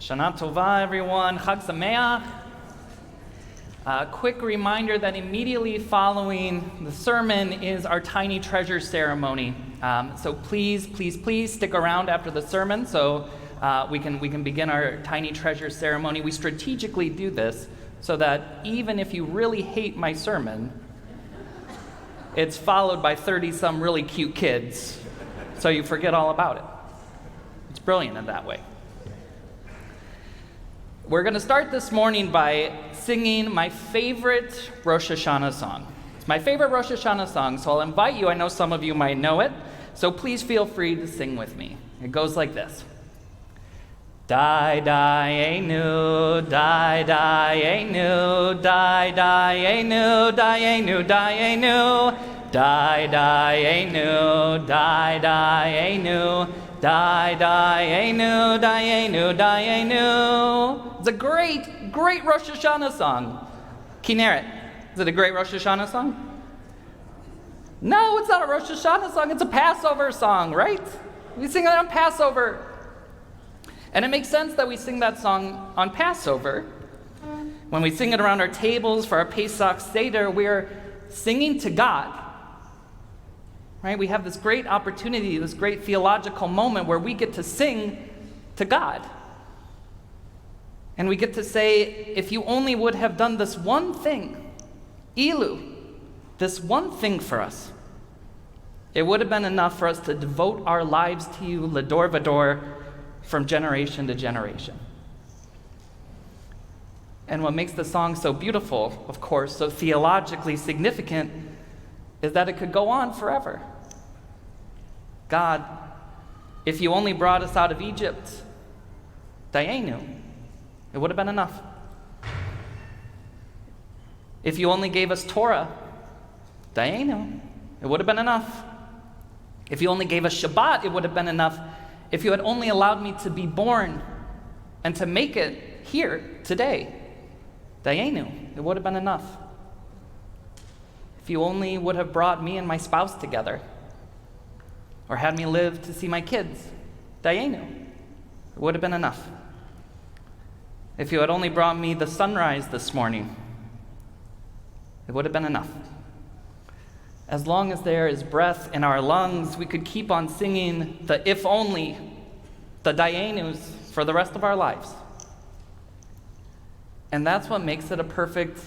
Shana Tova, everyone. Chag Sameach. A quick reminder that immediately following the sermon is our Tiny Treasure ceremony. So please stick around after the sermon so we can begin our Tiny Treasure ceremony. We strategically do this so that even if you really hate my sermon, it's followed by 30-some really cute kids, so you forget all about it. It's brilliant in that way. We're going to start this morning by singing my favorite Rosh Hashanah song. It's my favorite Rosh Hashanah song, so I'll invite you. I know some of you might know it, so please feel free to sing with me. It goes like this. Dayeinu, Dayeinu, Dayeinu, Dayeinu, Dayeinu, Dayeinu, Dayeinu, Dayeinu, Dayeinu, Dayeinu. It's a great Rosh Hashanah song. Kineret, is it a great Rosh Hashanah song? No, it's not a Rosh Hashanah song. It's a Passover song, right? We sing it on Passover. And it makes sense that we sing that song on Passover. When we sing it around our tables for our Pesach Seder, we're singing to God. Right? We have this great opportunity, this great theological moment where we get to sing to God. And we get to say, if you only would have done this one thing, Ilu, this one thing for us, it would have been enough for us to devote our lives to you, Lador Vador, from generation to generation. And what makes the song so beautiful, of course, so theologically significant, is that it could go on forever. God, if you only brought us out of Egypt, Dayeinu, it would have been enough. If you only gave us Torah, Dayeinu, it would have been enough. If you only gave us Shabbat, it would have been enough. If you had only allowed me to be born and to make it here today, Dayeinu, it would have been enough. If you only would have brought me and my spouse together, or had me live to see my kids, Dayeinu, it would have been enough. If you had only brought me the sunrise this morning, it would have been enough. As long as there is breath in our lungs, we could keep on singing the if only, the Dayenus for the rest of our lives. And that's what makes it a perfect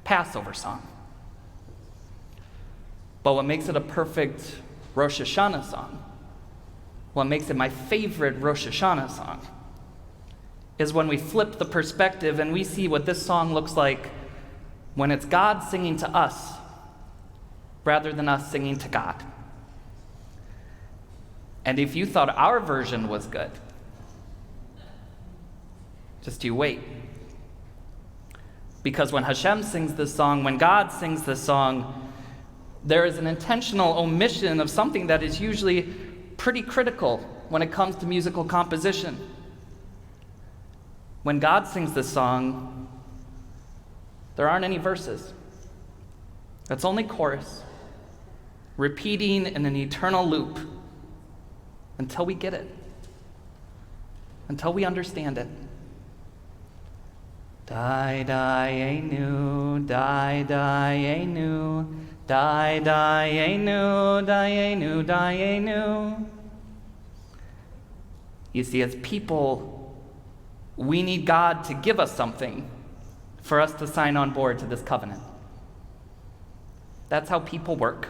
Passover song. But what makes it a perfect Rosh Hashanah song, what makes it my favorite Rosh Hashanah song, is when we flip the perspective and we see what this song looks like when it's God singing to us rather than us singing to God. And if you thought our version was good, just you wait. Because when Hashem sings this song, when God sings this song, there is an intentional omission of something that is usually pretty critical when it comes to musical composition. When God sings this song, there aren't any verses. It's only chorus, repeating in an eternal loop until we get it, until we understand it. Dayeinu, Dayeinu, Dayeinu, Dayeinu, Dayeinu. You see, as people, we need God to give us something for us to sign on board to this covenant. That's how people work.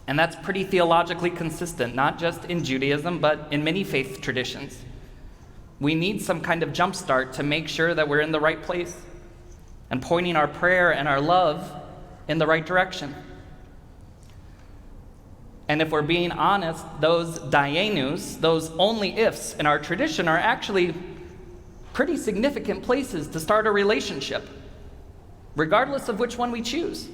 And that's pretty theologically consistent, not just in Judaism, but in many faith traditions. We need some kind of jumpstart to make sure that we're in the right place and pointing our prayer and our love in the right direction. And if we're being honest, those Dayenus, those only ifs in our tradition, are actually pretty significant places to start a relationship, regardless of which one we choose.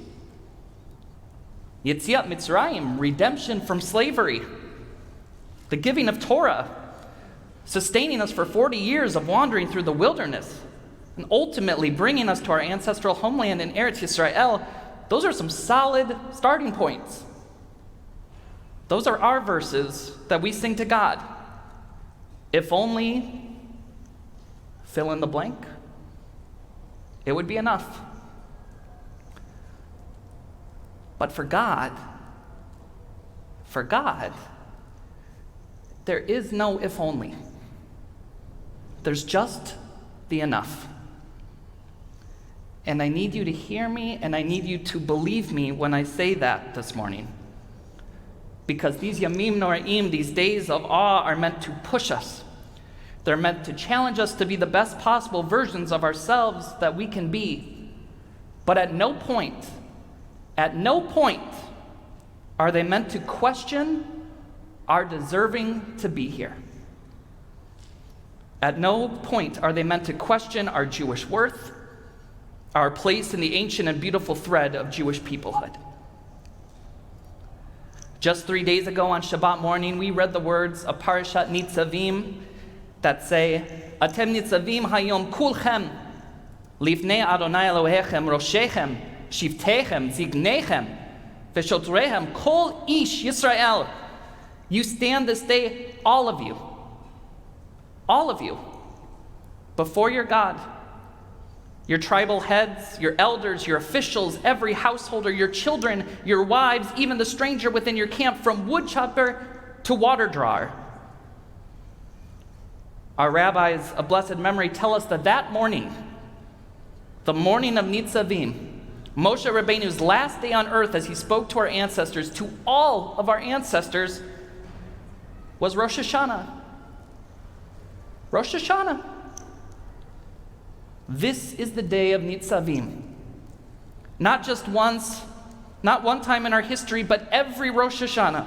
Yetziat Mitzrayim, redemption from slavery. The giving of Torah, sustaining us for 40 years of wandering through the wilderness, and ultimately bringing us to our ancestral homeland in Eretz Yisrael. Those are some solid starting points. Those are our verses that we sing to God. If only, fill in the blank, it would be enough. But for God, there is no if only. There's just the enough. And I need you to hear me, and I need you to believe me when I say that this morning. Because these Yamim Noraim, these days of awe, are meant to push us. They're meant to challenge us to be the best possible versions of ourselves that we can be. But at no point are they meant to question our deserving to be here. At no point are they meant to question our Jewish worth, our place in the ancient and beautiful thread of Jewish peoplehood. Just 3 days ago on Shabbat morning, we read the words of Parashat Nitzavim that say, Atem Nitzavim hayom kulchem, lifnei Adonai Elohechem, roshechem, shivtechem, zignechem, v'shotrehem, kol ish Yisrael. You stand this day, all of you, before your God. Your tribal heads, your elders, your officials, every householder, your children, your wives, even the stranger within your camp, from woodchopper to water drawer. Our rabbis of blessed memory tell us that morning, the morning of Nitzavim, Moshe Rabbeinu's last day on earth as he spoke to our ancestors, to all of our ancestors, was Rosh Hashanah. Rosh Hashanah. This is the day of Nitzavim. Not just once, not one time in our history, but every Rosh Hashanah.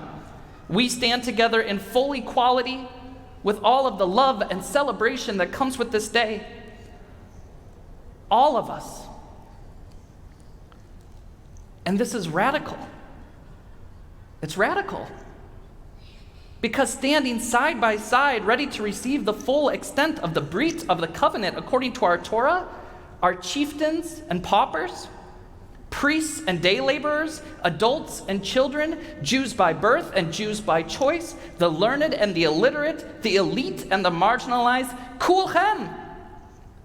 We stand together in full equality with all of the love and celebration that comes with this day. All of us. And this is radical. It's radical. Because standing side by side, ready to receive the full extent of the brit of the covenant according to our Torah, are chieftains and paupers, priests and day laborers, adults and children, Jews by birth and Jews by choice, the learned and the illiterate, the elite and the marginalized, kulchem,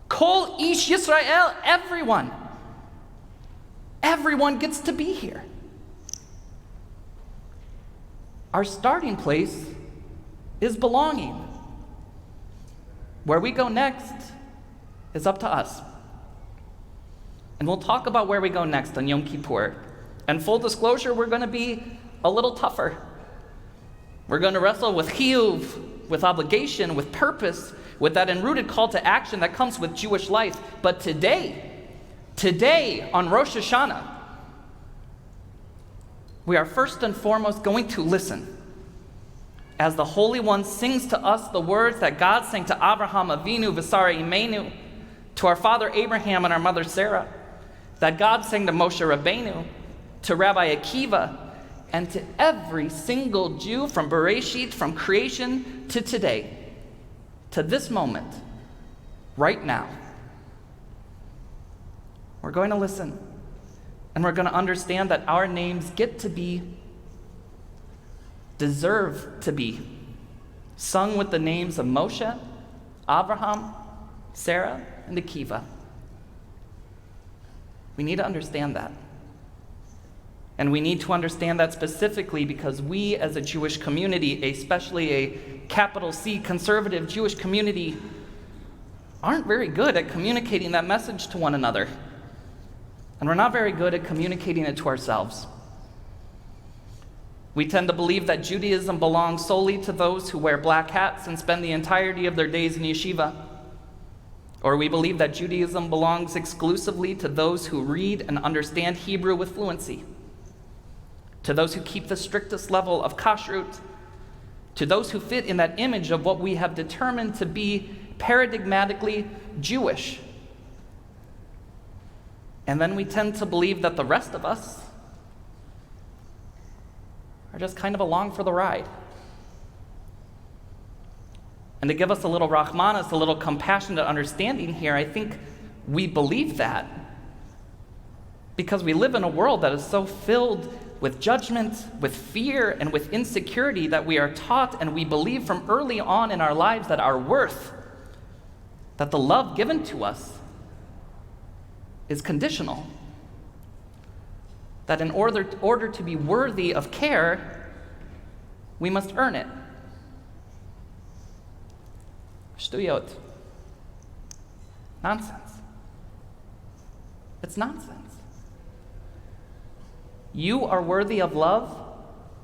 kol ish Yisrael, everyone. Everyone gets to be here. Our starting place is belonging. Where we go next is up to us. And we'll talk about where we go next on Yom Kippur. And full disclosure, we're going to be a little tougher. We're going to wrestle with chiyuv, with obligation, with purpose, with that enrooted call to action that comes with Jewish life. But today on Rosh Hashanah, we are first and foremost going to listen as the Holy One sings to us the words that God sang to Abraham Avinu v'Sara Imenu, to our father Abraham and our mother Sarah, that God sang to Moshe Rabbeinu, to Rabbi Akiva, and to every single Jew from Bereshit, from creation to today, to this moment, right now. We're going to listen. And we're going to understand that our names get to be, deserve to be, sung with the names of Moshe, Abraham, Sarah, and Akiva. We need to understand that. And we need to understand that specifically because we as a Jewish community, especially a capital C conservative Jewish community, aren't very good at communicating that message to one another. And we're not very good at communicating it to ourselves. We tend to believe that Judaism belongs solely to those who wear black hats and spend the entirety of their days in yeshiva. Or we believe that Judaism belongs exclusively to those who read and understand Hebrew with fluency, to those who keep the strictest level of kashrut, to those who fit in that image of what we have determined to be paradigmatically Jewish. And then we tend to believe that the rest of us are just kind of along for the ride. And to give us a little rachmanis, a little compassionate understanding here, I think we believe that because we live in a world that is so filled with judgment, with fear, and with insecurity that we are taught and we believe from early on in our lives that our worth that the love given to us is conditional. That in order to be worthy of care, we must earn it. Shtuyot. Nonsense. It's nonsense. You are worthy of love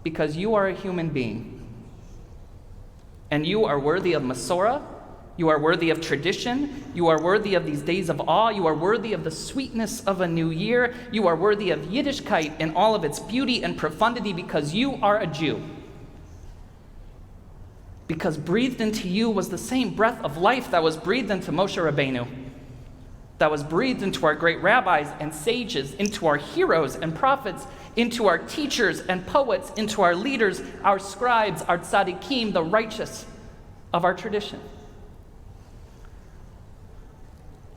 because you are a human being. And you are worthy of Masorah. You are worthy of tradition. You are worthy of these days of awe. You are worthy of the sweetness of a new year. You are worthy of Yiddishkeit in all of its beauty and profundity because you are a Jew. Because breathed into you was the same breath of life that was breathed into Moshe Rabbeinu, that was breathed into our great rabbis and sages, into our heroes and prophets, into our teachers and poets, into our leaders, our scribes, our tzaddikim, the righteous of our tradition.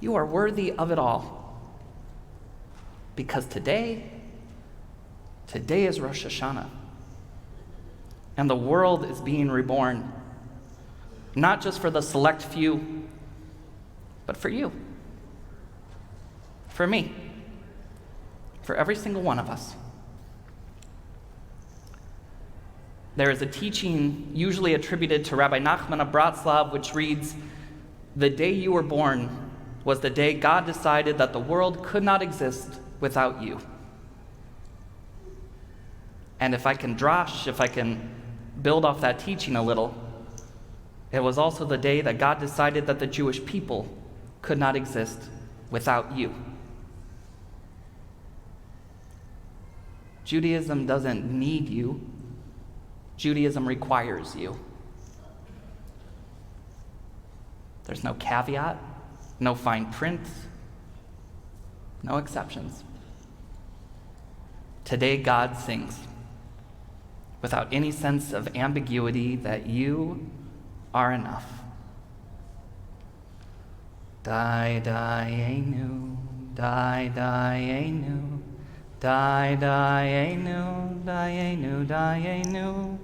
You are worthy of it all. Because today is Rosh Hashanah. And the world is being reborn. Not just for the select few, but for you. For me. For every single one of us. There is a teaching usually attributed to Rabbi Nachman of Bratslav, which reads, "The day you were born was the day God decided that the world could not exist without you." And if I can build off that teaching a little, it was also the day that God decided that the Jewish people could not exist without you. Judaism doesn't need you. Judaism requires you. There's no caveat, no fine print, no exceptions. Today, God sings without any sense of ambiguity that you are enough. Dayeinu, Dayeinu, Dayeinu, Dayeinu, Dayeinu.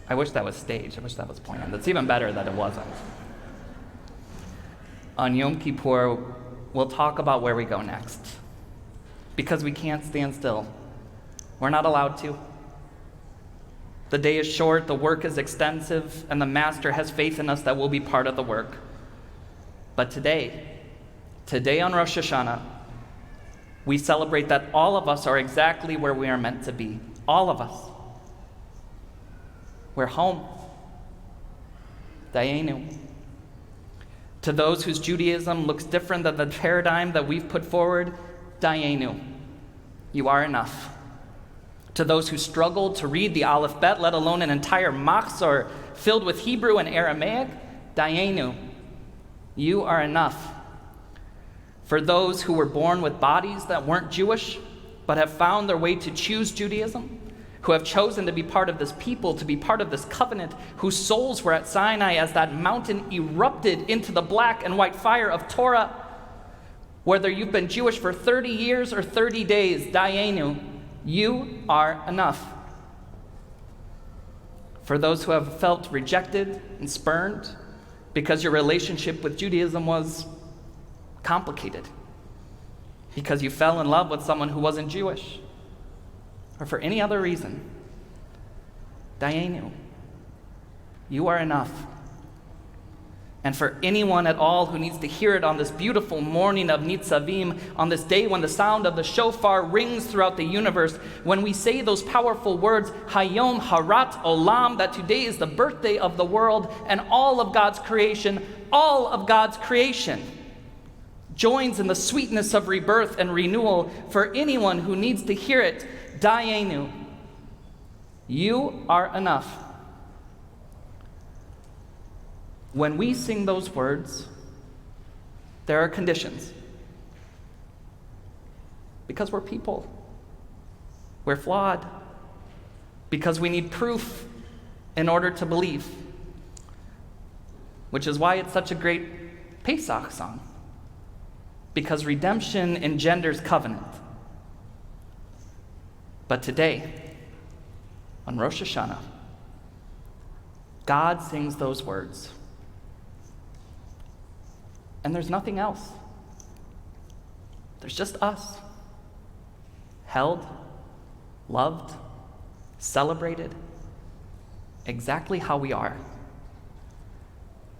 I wish that was staged. I wish that was planned. It's even better that it wasn't. On Yom Kippur, we'll talk about where we go next. Because we can't stand still. We're not allowed to. The day is short, the work is extensive, and the Master has faith in us that we'll be part of the work. But today on Rosh Hashanah, we celebrate that all of us are exactly where we are meant to be. All of us. We're home. Dayeinu. To those whose Judaism looks different than the paradigm that we've put forward, Dayeinu. You are enough. To those who struggle to read the Aleph Bet, let alone an entire machzor filled with Hebrew and Aramaic, Dayeinu. You are enough. For those who were born with bodies that weren't Jewish, but have found their way to choose Judaism, who have chosen to be part of this people, to be part of this covenant, whose souls were at Sinai as that mountain erupted into the black and white fire of Torah. Whether you've been Jewish for 30 years or 30 days, Dayeinu, you are enough. For those who have felt rejected and spurned because your relationship with Judaism was complicated, because you fell in love with someone who wasn't Jewish, or for any other reason, Dayeinu, you are enough. And for anyone at all who needs to hear it on this beautiful morning of Nitzavim, on this day when the sound of the shofar rings throughout the universe, when we say those powerful words, Hayom Harat Olam, that today is the birthday of the world and all of God's creation joins in the sweetness of rebirth and renewal. For anyone who needs to hear it, Dayeinu, you are enough. When we sing those words, there are conditions. Because we're people. We're flawed. Because we need proof in order to believe. Which is why it's such a great Pesach song. Because redemption engenders covenant. But today, on Rosh Hashanah, God sings those words. And there's nothing else. There's just us. Held, loved, celebrated, exactly how we are.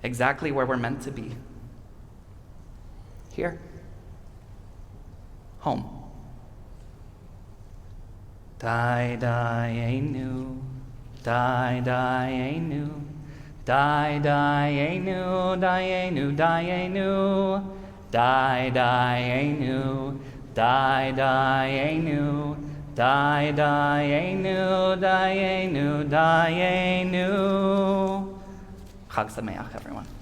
Exactly where we're meant to be. Here. Home. Dayeinu, Dayeinu, Dayeinu, Dayeinu, Dayeinu, Dayeinu, Dayeinu, Dayeinu, Dayeinu, Dayeinu. Chag Sameach, everyone.